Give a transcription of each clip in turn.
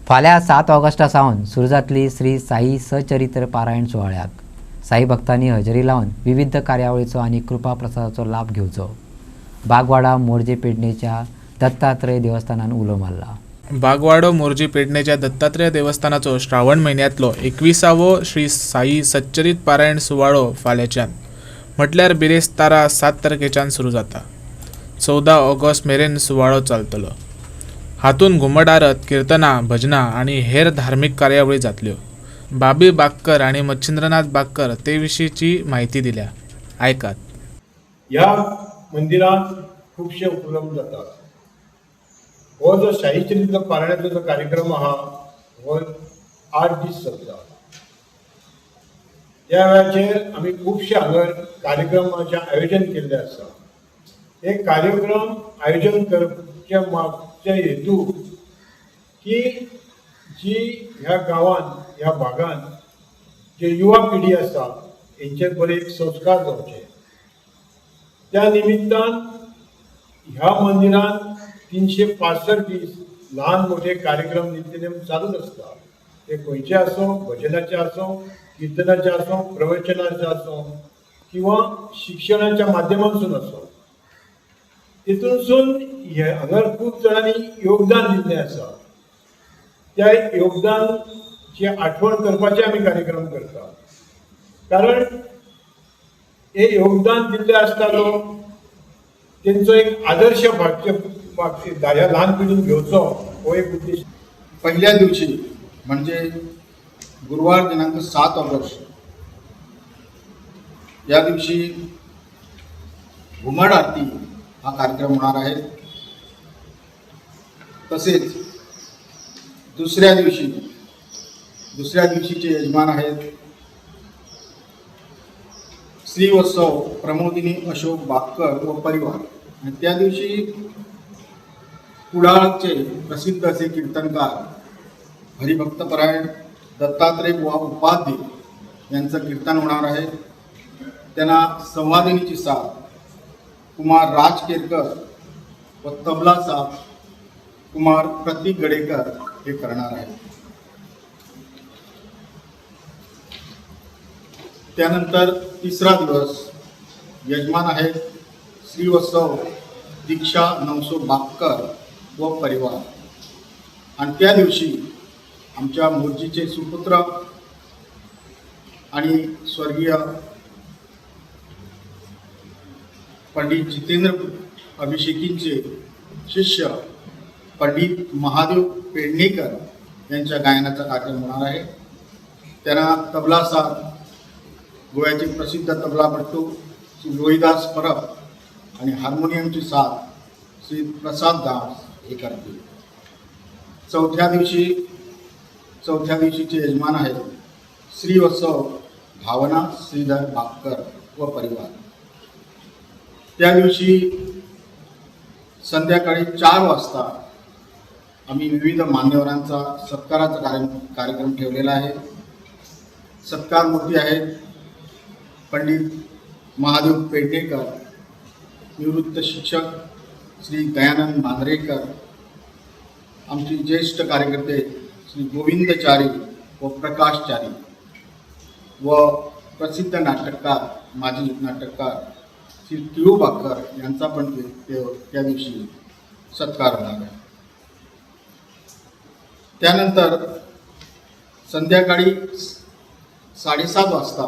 फाल्यां 7 ऑगस्टा सावन सुरू जातली श्री साई सचरित्र पारायण सुवाळ्याक साई भक्तांनी हजेरी लावन विविध कार्यावळीचो आनी कृपा प्रसादाचो लाभ घेवचो. बागवाडा मोरजे पेडणेच्या दत्तात्रय देवस्थानान उलो मारला. बागवाडो मोरजी पेडणेच्या दत्तात्रय देवस्थानाचो श्रावण म्हयन्यांतलो 21वो श्री साई सच्चरित पारायण सुवाळो फाल्यांच्यान म्हटल्यार बिरेस्तारा 7 तारखेच्यान सुरू जाता. 14 ऑगस्ट मेरेन सुवाळो चलतलो. हातून घुमट आरत, कीर्तनां, भजनां आनी हेर धार्मीक कार्यावळी जातल्यो. बाबी बागकर आनी मच्छिंद्रनाथ बागकर ते विशींची म्हायती दिल्या. आयकात. ह्या मंदिरात खूबशे उपक्रम जातात. हो जो साई चरित्र पारायणाचो जो कार्यक्रम आहा हो 8 दीस चलता. त्या वेळाचेर आमी खूबशे हांगा कार्यक्रमाचें आयोजन केल्लें आसा. हे कार्यक्रम आयोजन करचे मागचे हेतू की जी ह्या गांवांत ह्या भागांत जे युवा पिढी आसा हेंचेर बरे एक संस्कार जावचे. त्या निमित्तान ह्या मंदिरांत 365 दीस ल्हान मोठे कार्यक्रम नित्यनेम चालूच असता. ते खंयचे आसूं, भजनाचे आसूं, कीर्तनाचे आसूं, प्रवचनाचे आसूं किंवा शिक्षणाच्या माध्यमांतसून आसूं. तितूनसून हांगा खूब जाणांनी योगदान दिल्लें आसा. त्या योगदानाची आठवण करपाचे आमी कार्यक्रम करता. कारण हे योगदान दिल्लें आसतालो तेंचो एक आदर्श ह्या ल्हान पिढीन घेवचो हो एक उद्देश. पहिल्या दिवशी म्हणजे गुरुवार दिनांक 7 ऑगस्ट या दिवशी घुमट आरती हा कार्यक्रम होणार आहे. तसेच दुसऱ्या दिवशीचे यजमान आहेत श्रीवत्सव प्रमोदिनी अशोक बागकर व परिवार. आणि त्या दिवशी कुडाळचे प्रसिद्ध असे कीर्तनकार हरिभक्तपरायण दत्तात्रय बुवा उपाध्ये यांचं कीर्तन होणार आहे. त्यांना संवादिनीची साथ कुमार राज केरकर व तबला साथ कुमार प्रतीक गडेकर हे करणार आहेत. त्यानंतर तिसरा दिवस यजमान आहेत श्रीवत्सव दीक्षा नवसो बागकर व परिवार. आणि त्या दिवशी आमच्या मोर्जीचे सुपुत्र आणि स्वर्गीय पंडित जितेंद्र अभिषेकींचे शिष्य पंडित महादेव पेडणेकर यांच्या गायनाचा कार्यक्रम होणार आहे. त्यांना तबला साथ गोव्याचे प्रसिद्ध तबलापट्टू श्री रोहिदास परब आणि हार्मोनियमची साथ श्री प्रसाद दास हे करतील. चौथ्या दिवशीचे यजमान आहेत श्रीवत्सव भावना श्रीधर बागकर व परिवार. त्या दिवशी संध्याकाळी 4 वाजता आम्ही विविध मान्यवरांचा सत्काराचा कार्यक्रम ठेवलेला आहे. सत्कार मूर्ती आहेत पंडित महादेव पेडणेकर, निवृत्त शिक्षक श्री दयानंद मांद्रेकर, आमचे ज्येष्ठ कार्यकर्ते श्री गोविंदचारी व प्रकाशचारी व प्रसिद्ध नाटककार माजी नाटककार श्री तिळूबाकर यांचा पण त्या दिवशी सत्कार होणार आहे. त्यानंतर संध्याकाळी 7:30 वाजता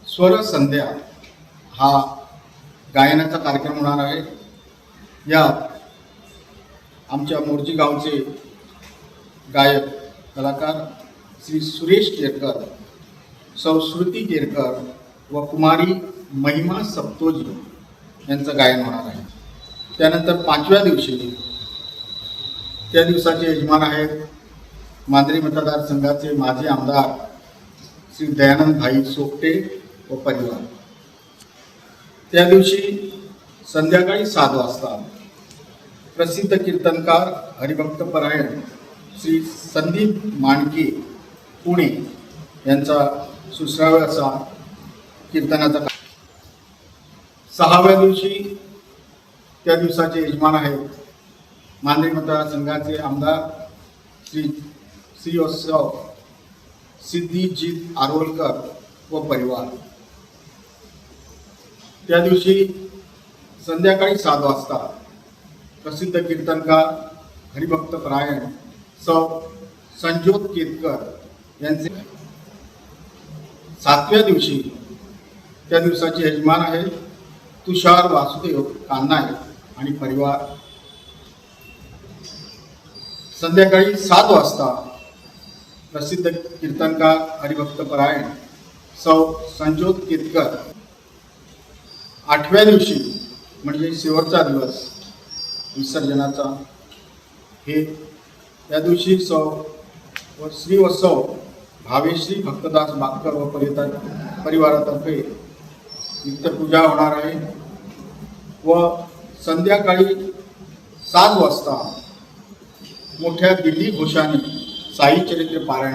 स्वर संध्या हा गायनाचा कार्यक्रम होणार आहे. यात आमच्या मोर्जी गावचे गायक कलाकार श्री सुरेश केरकर, संस्कृती केरकर व कुमारी महिमा सप्तोजी यांचं गायन होणार आहे. त्यानंतर 5व्या दिवशी त्या दिवसाचे यजमान आहेत मांजरी मतदारसंघाचे माजी आमदार श्री दयानंद भाई सोपटे व परिवार. त्या दिवशी संध्याकाळी 7 वाजता प्रसिद्ध कीर्तनकार हरिभक्तपरायण श्री संदीप मांडके पुणे यांचा सुश्राव्य असा कीर्तनाचा. 6व्या दिवशी त्या दिवसाचे यजमान आहेत मांजरी मतदारसंघाचे आमदार श्री श्रीवत्सव सिद्धिजीत आरोलकर व परिवार. त्या दिवशी संध्याकाळी 7 वाजता प्रसिद्ध कीर्तनकार हरिभक्त परायण सौ संजोत केतकर यांचे 7व्या दिवशी त्या दिवसाचे यजमान आहे तुषार वासुदेव कान्हाय आणि परिवार. संध्याकाळी 7 वाजता प्रसिद्ध कीर्तनकार हरिभक्त परायण सौ संजोत केतकर. 8व्या दिवशी म्हणजे शेवटचा दिवस विसर्जनाचा हे या दिवशी श्रीवत्सव भावेश्री भक्तदास बागकर व परिवारातर्फे नित्यपूजा होणार आहे व संध्याकाळी 7 वाजता मोठ्या दिल्ली घोषाने साई चरित्र पारायण